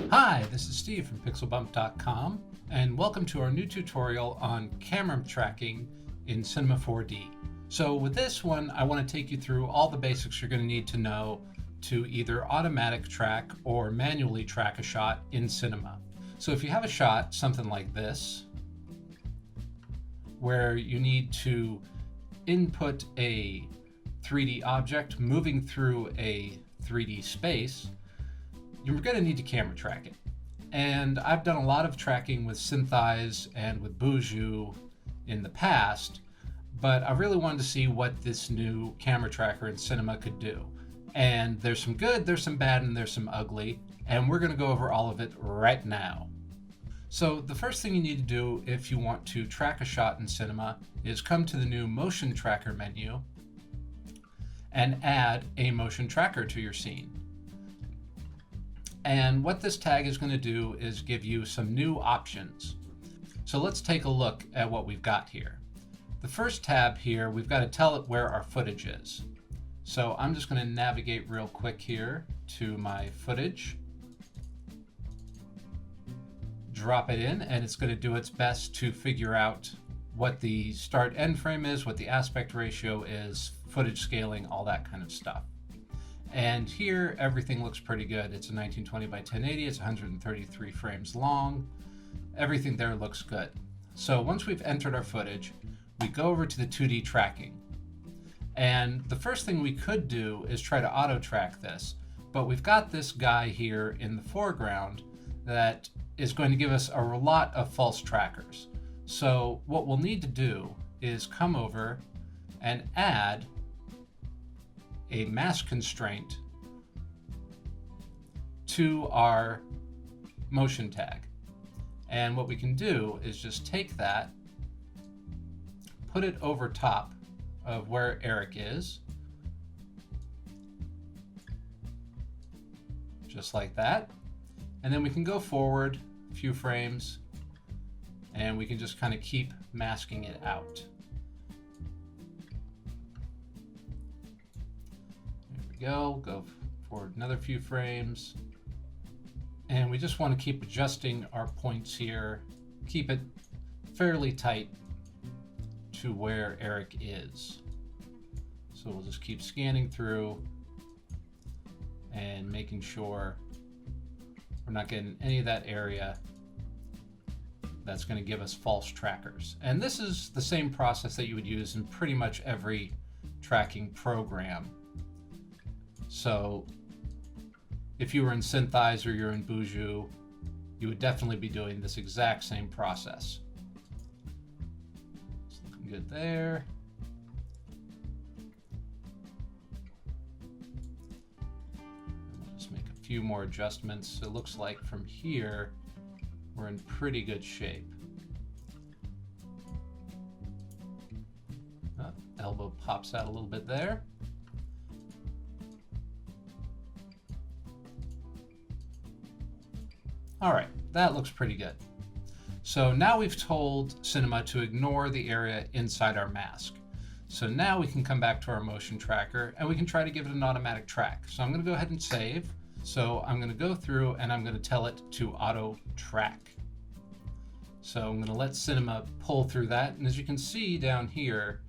Hi, this is Steve from PixelBump.com, and welcome to our new tutorial on camera tracking in Cinema 4D. So with this one, I want to take you through all the basics you're going to need to know to either automatic track or manually track a shot in Cinema. So if you have a shot, something like this, where you need to input a 3D object moving through a 3D space, you're going to need to camera track it. And I've done a lot of tracking with Synthesize and with Buju in the past, but I really wanted to see what this new camera tracker in Cinema could do. And there's some good, there's some bad, and there's some ugly, and we're going to go over all of it right now. So the first thing you need to do if you want to track a shot in Cinema is come to the new Motion Tracker menu and add a motion tracker to your scene. And what this tag is going to do is give you some new options. So let's take a look at what we've got here. The first tab here, we've got to tell it where our footage is. So I'm just going to navigate real quick here to my footage, drop it in, and it's going to do its best to figure out what the start end frame is, what the aspect ratio is, footage scaling, all that kind of stuff. And here everything looks pretty good. It's a 1920 by 1080, it's 133 frames long. Everything there looks good. So once we've entered our footage, we go over to the 2D tracking. And the first thing we could do is try to auto track this, but we've got this guy here in the foreground that is going to give us a lot of false trackers. So what we'll need to do is come over and add a mask constraint to our motion tag. And what we can do is just take that, put it over top of where Eric is, just like that. And then we can go forward a few frames and we can just kind of keep masking it out. Go forward another few frames, and we just want to keep adjusting our points here, keep it fairly tight to where Eric is. So we'll just keep scanning through and making sure we're not getting any of that area that's going to give us false trackers. And this is the same process that you would use in pretty much every tracking program. So if you were in Synthesize or you're in Buju, you would definitely be doing this exact same process. It's looking good there. We'll just make a few more adjustments. It looks like from here, we're in pretty good shape. Oh, elbow pops out a little bit there. All right, that looks pretty good. So now we've told Cinema to ignore the area inside our mask. So now we can come back to our motion tracker and we can try to give it an automatic track. So I'm going to go ahead and save. So I'm going to go through and I'm going to tell it to auto track. So I'm going to let Cinema pull through that. And as you can see down here,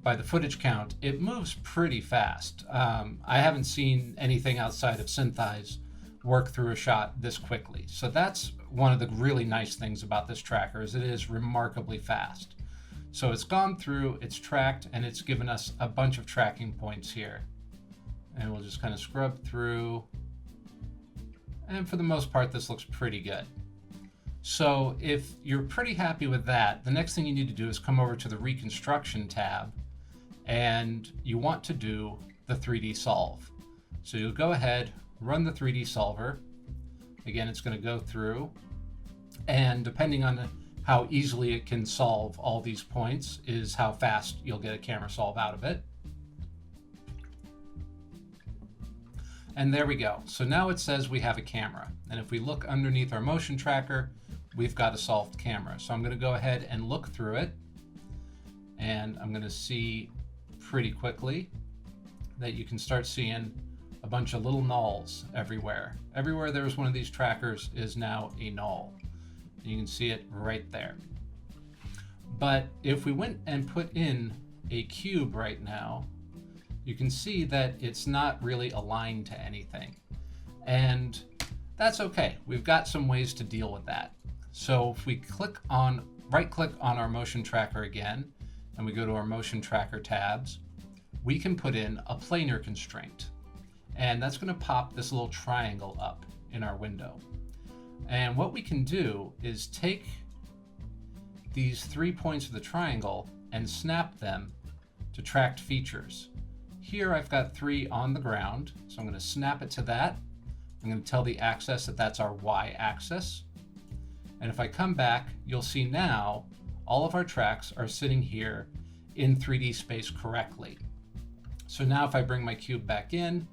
by the footage count, it moves pretty fast. I haven't seen anything outside of Synthesize work through a shot this quickly. So that's one of the really nice things about this tracker, is it is remarkably fast. So it's gone through, it's tracked, and it's given us a bunch of tracking points here. And we'll just kind of scrub through. And for the most part, this looks pretty good. So if you're pretty happy with that, the next thing you need to do is come over to the Reconstruction tab, and you want to do the 3D solve. So you'll go ahead, run the 3D solver. Again, it's going to go through, and depending on how easily it can solve all these points is how fast you'll get a camera solve out of it. And there we go. So now it says we have a camera. And if we look underneath our motion tracker, we've got a solved camera. So I'm going to go ahead and look through it, and I'm going to see pretty quickly that you can start seeing a bunch of little nulls everywhere. Everywhere there was one of these trackers is now a null. You can see it right there. But if we went and put in a cube right now, you can see that it's not really aligned to anything. And that's okay. We've got some ways to deal with that. So if we right click on our motion tracker again, and we go to our motion tracker tabs, we can put in a planar constraint. And that's going to pop this little triangle up in our window. And what we can do is take these 3 points of the triangle and snap them to tracked features. Here I've got 3 on the ground, so I'm going to snap it to that. I'm going to tell the axis that that's our y-axis. And if I come back, you'll see now all of our tracks are sitting here in 3D space correctly. So now if I bring my cube back in,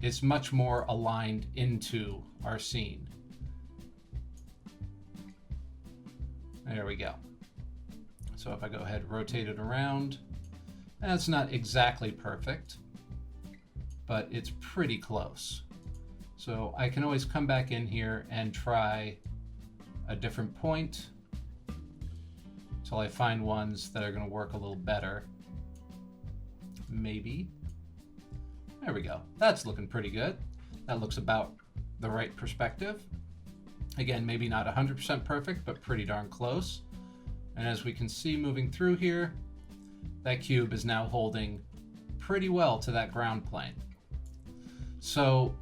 it's much more aligned into our scene. There we go. So if I go ahead and rotate it around, that's not exactly perfect, but it's pretty close. So I can always come back in here and try a different point until I find ones that are going to work a little better. Maybe. There we go. That's looking pretty good. That looks about the right perspective. Again, maybe not 100% perfect, but pretty darn close. And as we can see moving through here, that cube is now holding pretty well to that ground plane. So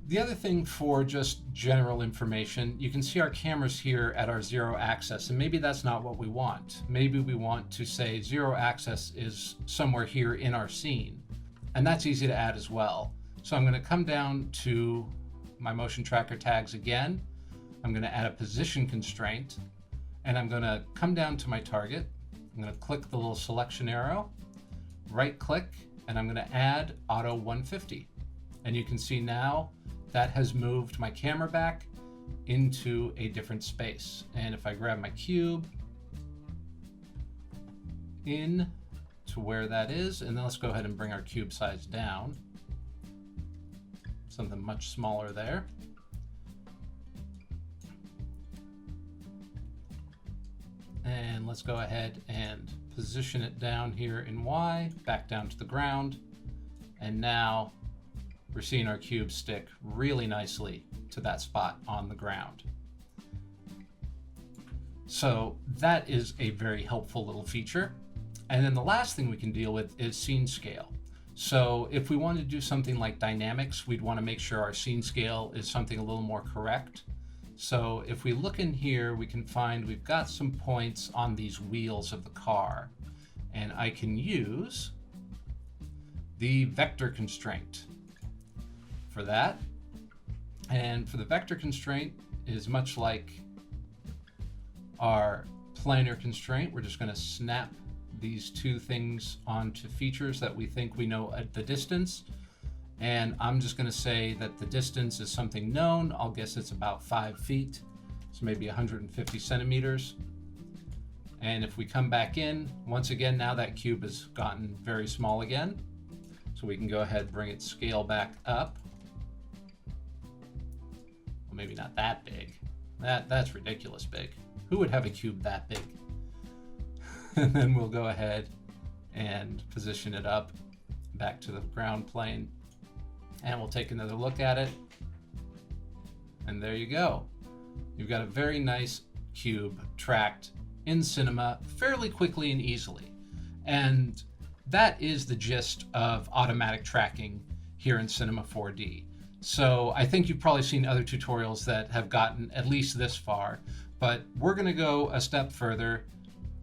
the other thing for just general information, you can see our cameras here at our 0 axis, and maybe that's not what we want. Maybe we want to say 0 axis is somewhere here in our scene, and that's easy to add as well. So I'm going to come down to my motion tracker tags again. I'm going to add a position constraint, and I'm going to come down to my target. I'm going to click the little selection arrow, right click, and I'm going to add auto 150. And you can see now that has moved my camera back into a different space. And if I grab my cube in to where that is, and then let's go ahead and bring our cube size down. Something much smaller there. And let's go ahead and position it down here in Y, back down to the ground. And now we're seeing our cube stick really nicely to that spot on the ground. So that is a very helpful little feature. And then the last thing we can deal with is scene scale. So if we want to do something like dynamics, we'd want to make sure our scene scale is something a little more correct. So if we look in here, we can find we've got some points on these wheels of the car. And I can use the vector constraint for that. And for the vector constraint is much like our planar constraint. We're just going to snap these two things onto features that we think we know at the distance. And I'm just going to say that the distance is something known. I'll guess it's about 5 feet, so maybe 150 centimeters. And if we come back in, once again, now that cube has gotten very small again. So we can go ahead and bring its scale back up. Well, maybe not that big. That's ridiculous big. Who would have a cube that big? And then we'll go ahead and position it up back to the ground plane. And we'll take another look at it. And there you go. You've got a very nice cube tracked in Cinema fairly quickly and easily. And that is the gist of automatic tracking here in Cinema 4D. So I think you've probably seen other tutorials that have gotten at least this far, but we're going to go a step further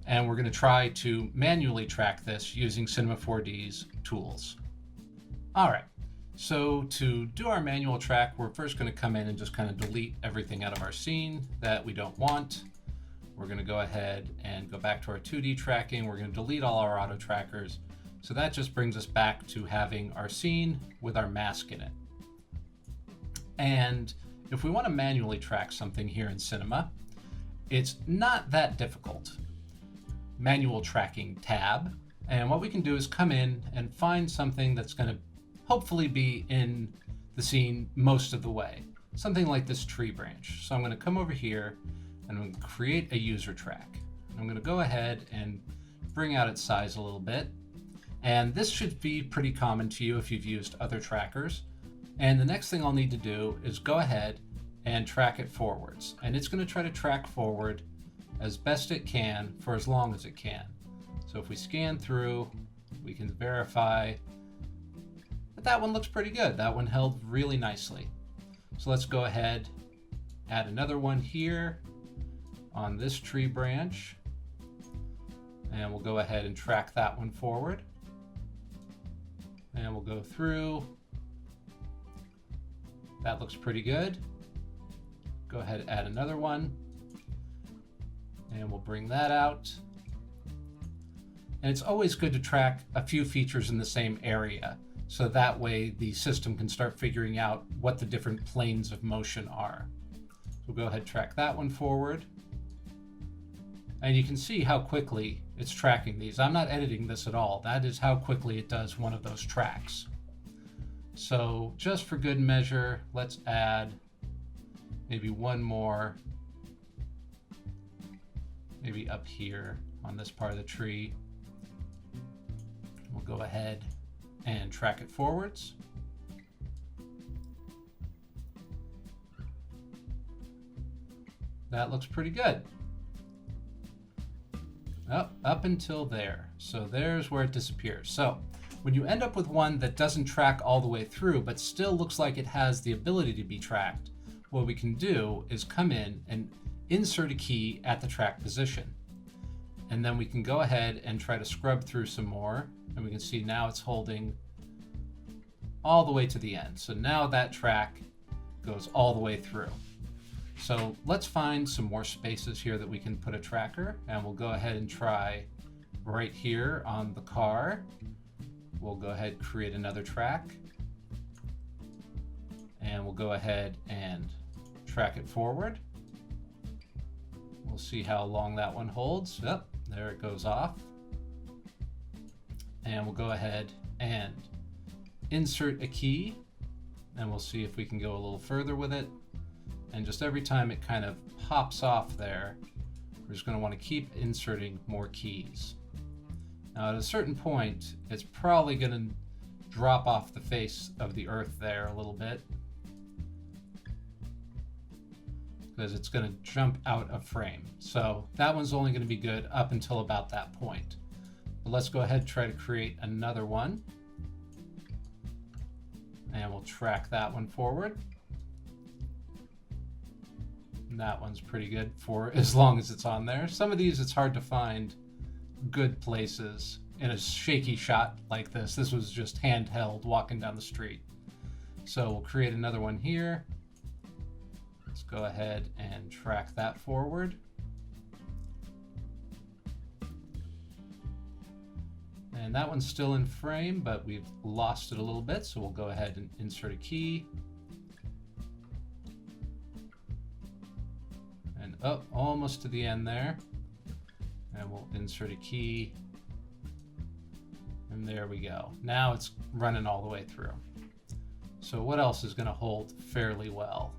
and we're going to try to manually track this using Cinema 4D's tools. All right, so to do our manual track, we're first going to come in and just kind of delete everything out of our scene that we don't want. We're going to go ahead and go back to our 2D tracking. We're going to delete all our auto trackers. So that just brings us back to having our scene with our mask in it. And if we want to manually track something here in Cinema, it's not that difficult. Manual tracking tab. And what we can do is come in and find something that's going to hopefully be in the scene most of the way. Something like this tree branch. So I'm going to come over here and I'm going to create a user track. I'm going to go ahead and bring out its size a little bit. And this should be pretty common to you if you've used other trackers. And the next thing I'll need to do is go ahead and track it forwards. And it's going to try to track forward as best it can for as long as it can. So if we scan through, we can verify that that one looks pretty good. That one held really nicely. So let's go ahead, add another one here on this tree branch. And we'll go ahead and track that one forward. And we'll go through. That looks pretty good. Go ahead and add another one. And we'll bring that out. And it's always good to track a few features in the same area, so that way the system can start figuring out what the different planes of motion are. So we'll go ahead and track that one forward. And you can see how quickly it's tracking these. I'm not editing this at all. That is how quickly it does one of those tracks. So just for good measure, let's add maybe one more, maybe up here on this part of the tree. We'll go ahead and track it forwards. That looks pretty good. Up until there. So there's where it disappears. So when you end up with one that doesn't track all the way through, but still looks like it has the ability to be tracked, what we can do is come in and insert a key at the track position. And then we can go ahead and try to scrub through some more. And we can see now it's holding all the way to the end. So now that track goes all the way through. So let's find some more spaces here that we can put a tracker, and we'll go ahead and try right here on the car. We'll go ahead and create another track, and we'll go ahead and track it forward. We'll see how long that one holds. Yep, there it goes off. And we'll go ahead and insert a key, and we'll see if we can go a little further with it. And just every time it kind of pops off there, we're just going to want to keep inserting more keys. Now at a certain point, it's probably going to drop off the face of the earth there a little bit, because it's going to jump out of frame. So that one's only going to be good up until about that point. But let's go ahead and try to create another one. And we'll track that one forward. And that one's pretty good for as long as it's on there. Some of these, it's hard to find good places in a shaky shot like this. This was just handheld walking down the street. So we'll create another one here. Let's go ahead and track that forward. And that one's still in frame, but we've lost it a little bit. So we'll go ahead and insert a key. And almost to the end there. And we'll insert a key. And there we go. Now it's running all the way through. So what else is going to hold fairly well?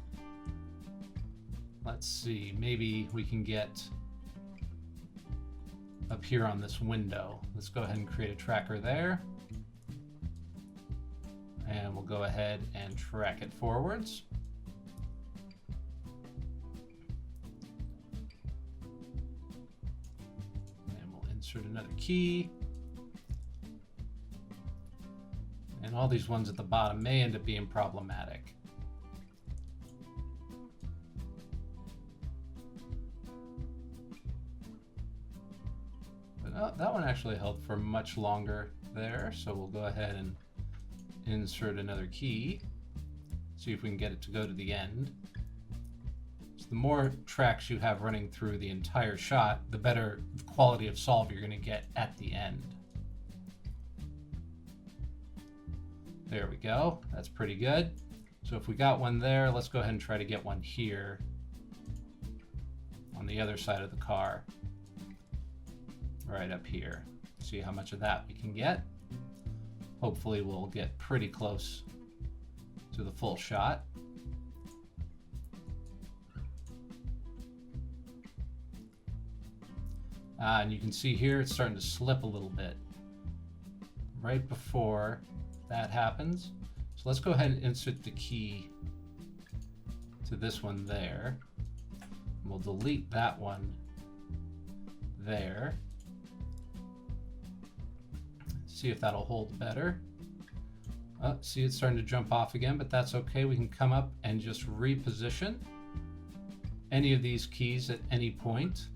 Let's see, maybe we can get up here on this window. Let's go ahead and create a tracker there. And we'll go ahead and track it forwards. And we'll insert another key. And all these ones at the bottom may end up being problematic. But that one actually held for much longer there, so we'll go ahead and insert another key. See if we can get it to go to the end. So the more tracks you have running through the entire shot, the better quality of solve you're going to get at the end. There we go. That's pretty good. So if we got one there, let's go ahead and try to get one here on the other side of the car. Right up here. See how much of that we can get. Hopefully we'll get pretty close to the full shot. And you can see here it's starting to slip a little bit right before that happens. So let's go ahead and insert the key to this one there. We'll delete that one there. See if that'll hold better. See, it's starting to jump off again, but that's okay. We can come up and just reposition any of these keys at any point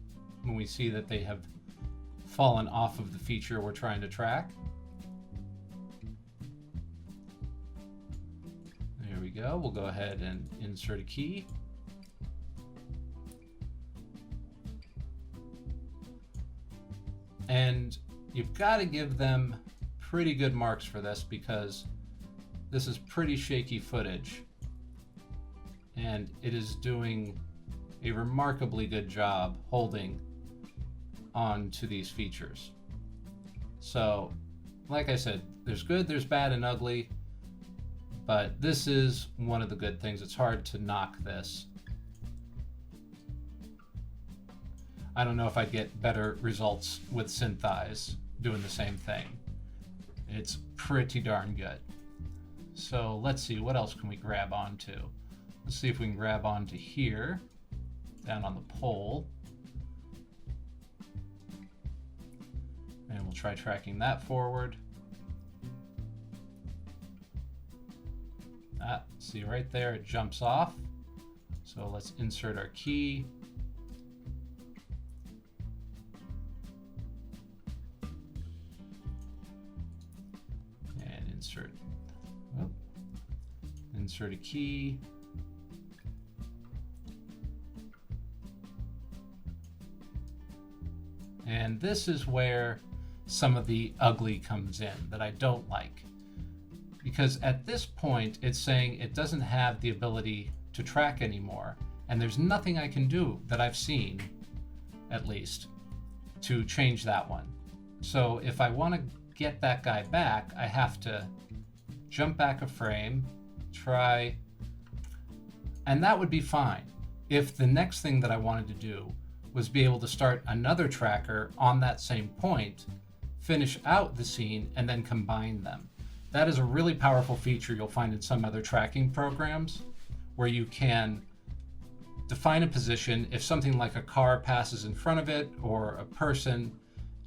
when we see that they have fallen off of the feature we're trying to track. There we go. We'll go ahead and insert a key. And you've got to give them pretty good marks for this because this is pretty shaky footage. And it is doing a remarkably good job holding on to these features. So, like I said, there's good, there's bad, and ugly. But this is one of the good things. It's hard to knock this. I don't know if I'd get better results with Synthesize doing the same thing. It's pretty darn good. So let's see, what else can we grab onto? Let's see if we can grab onto here, down on the pole. And we'll try tracking that forward. See right there, it jumps off. So let's insert our key. And insert a key. And this is where some of the ugly comes in that I don't like. Because at this point, it's saying it doesn't have the ability to track anymore. And there's nothing I can do that I've seen, at least, to change that one. So if I want to get that guy back, I have to jump back a frame, try, and that would be fine if the next thing that I wanted to do was be able to start another tracker on that same point, finish out the scene, and then combine them. That is a really powerful feature you'll find in some other tracking programs where you can define a position if something like a car passes in front of it or a person,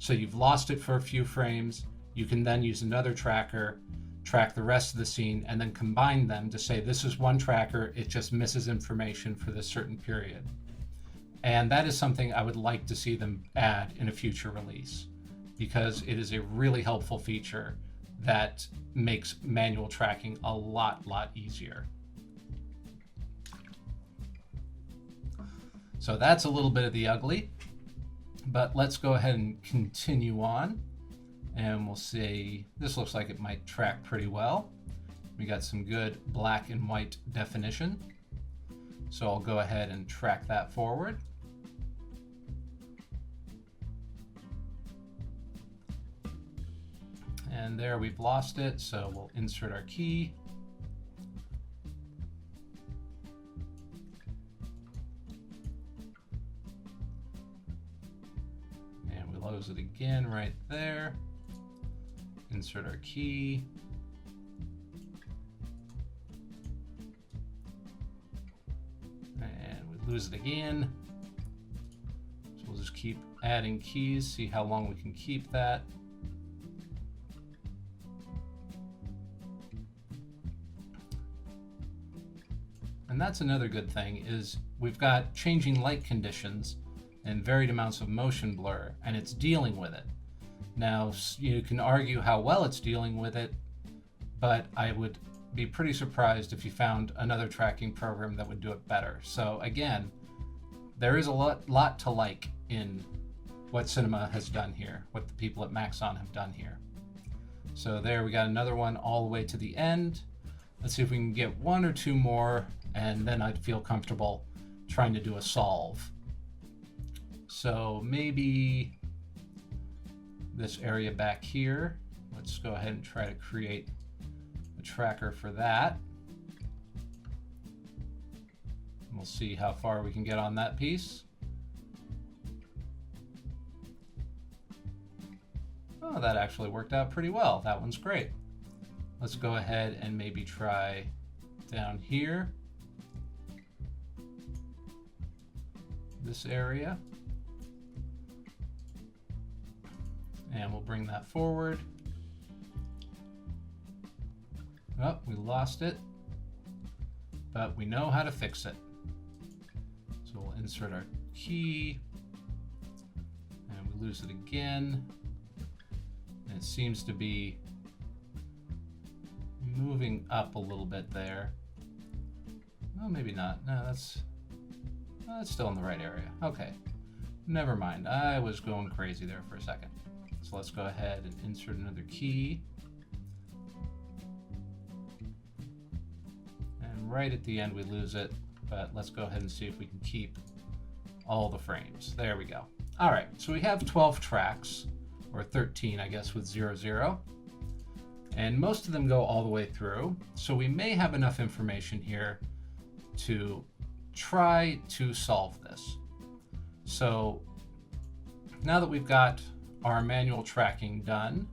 so you've lost it for a few frames, you can then use another tracker, track the rest of the scene, and then combine them to say this is one tracker, it just misses information for this certain period. And that is something I would like to see them add in a future release because it is a really helpful feature that makes manual tracking a lot easier. So that's a little bit of the ugly, but let's go ahead and continue on. And we'll see, this looks like it might track pretty well. We got some good black and white definition. So I'll go ahead and track that forward. And there we've lost it, so we'll insert our key. And we close it again right there. Insert our key. And we lose it again. So we'll just keep adding keys, see how long we can keep that. And that's another good thing is we've got changing light conditions and varied amounts of motion blur, and it's dealing with it. Now, you can argue how well it's dealing with it, but I would be pretty surprised if you found another tracking program that would do it better. So again, there is a lot to like in what Cinema has done here, what the people at Maxon have done here. So there we got another one all the way to the end. Let's see if we can get one or two more, and then I'd feel comfortable trying to do a solve. So maybe this area back here, let's let's go ahead and try to create a tracker for that. We'll see how far we can get on that piece. Oh, that actually worked out pretty well. That one's great. Let's go ahead and maybe try down here, this area. And we'll bring that forward. Oh, we lost it, but we know how to fix it. So we'll insert our key, and we lose it again. And it seems to be moving up a little bit there. Well, maybe not. No, that's still in the right area. Okay, never mind. I was going crazy there for a second. So let's go ahead and insert another key. And right at the end we lose it, but let's go ahead and see if we can keep all the frames. There we go. All right, so we have 12 tracks, or 13, I guess, with 0, 0. And most of them go all the way through. So we may have enough information here to try to solve this. So now that we've got our manual tracking done,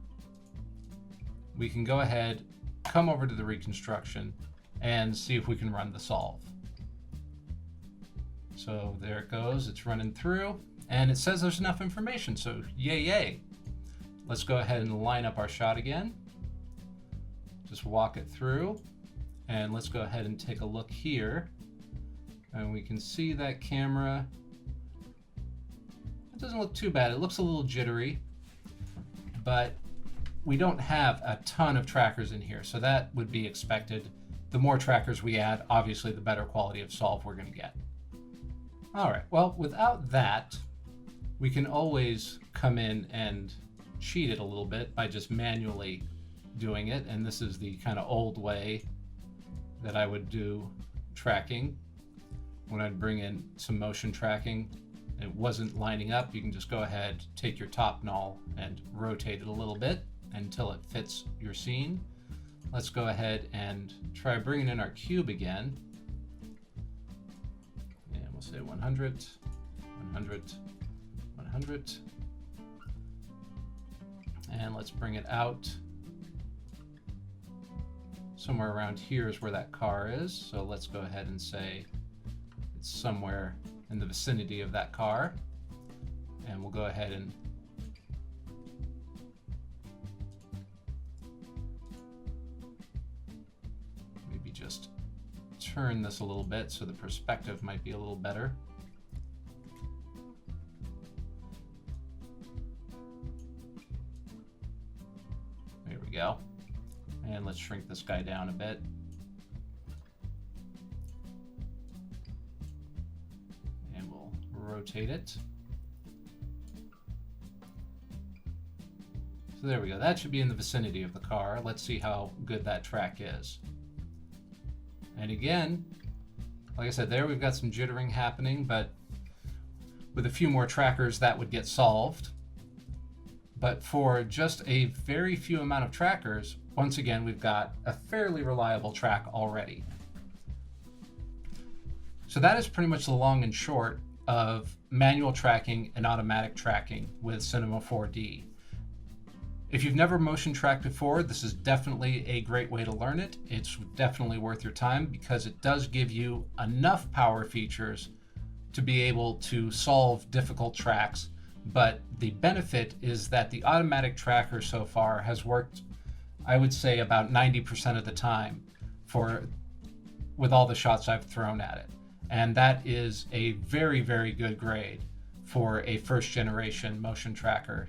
we can go ahead, come over to the reconstruction, and see if we can run the solve. So there it goes, it's running through, and it says there's enough information, so yay, yay. Let's go ahead and line up our shot again. Just walk it through, and let's go ahead and take a look here. And we can see that camera. It doesn't look too bad. It looks a little jittery, but we don't have a ton of trackers in here, so that would be expected. The more trackers we add, obviously the better quality of solve we're going to get. All right, well, without that, we can always come in and cheat it a little bit by just manually doing it, and this is the kind of old way that I would do tracking. When I'd bring in some motion tracking, it wasn't lining up, you can just go ahead, take your top null and rotate it a little bit until it fits your scene. Let's go ahead and try bringing in our cube again. And we'll say 100, 100, 100. And let's bring it out. Somewhere around here is where that car is. So let's go ahead and say it's somewhere in the vicinity of that car. And we'll go ahead and maybe just turn this a little bit so the perspective might be a little better. There we go. And let's shrink this guy down a bit. And we'll rotate it. So there we go. That should be in the vicinity of the car. Let's see how good that track is. And again, like I said, there we've got some jittering happening, but with a few more trackers that would get solved. But for just a very few amount of trackers, once again, we've got a fairly reliable track already. So that is pretty much the long and short of manual tracking and automatic tracking with Cinema 4D. If you've never motion tracked before, this is definitely a great way to learn it. It's definitely worth your time because it does give you enough power features to be able to solve difficult tracks. But the benefit is that the automatic tracker so far has worked, I would say, about 90% of the time with all the shots I've thrown at it. And that is a very, very good grade for a first generation motion tracker.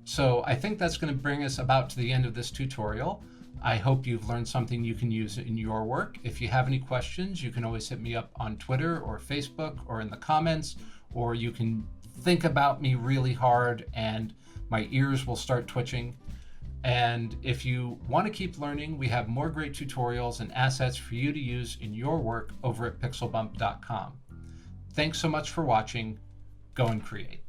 So I think that's going to bring us about to the end of this tutorial. I hope you've learned something you can use in your work. If you have any questions, you can always hit me up on Twitter or Facebook or in the comments, or you can think about me really hard and my ears will start twitching. And if you want to keep learning, we have more great tutorials and assets for you to use in your work over at pixelbump.com. Thanks so much for watching. Go and create.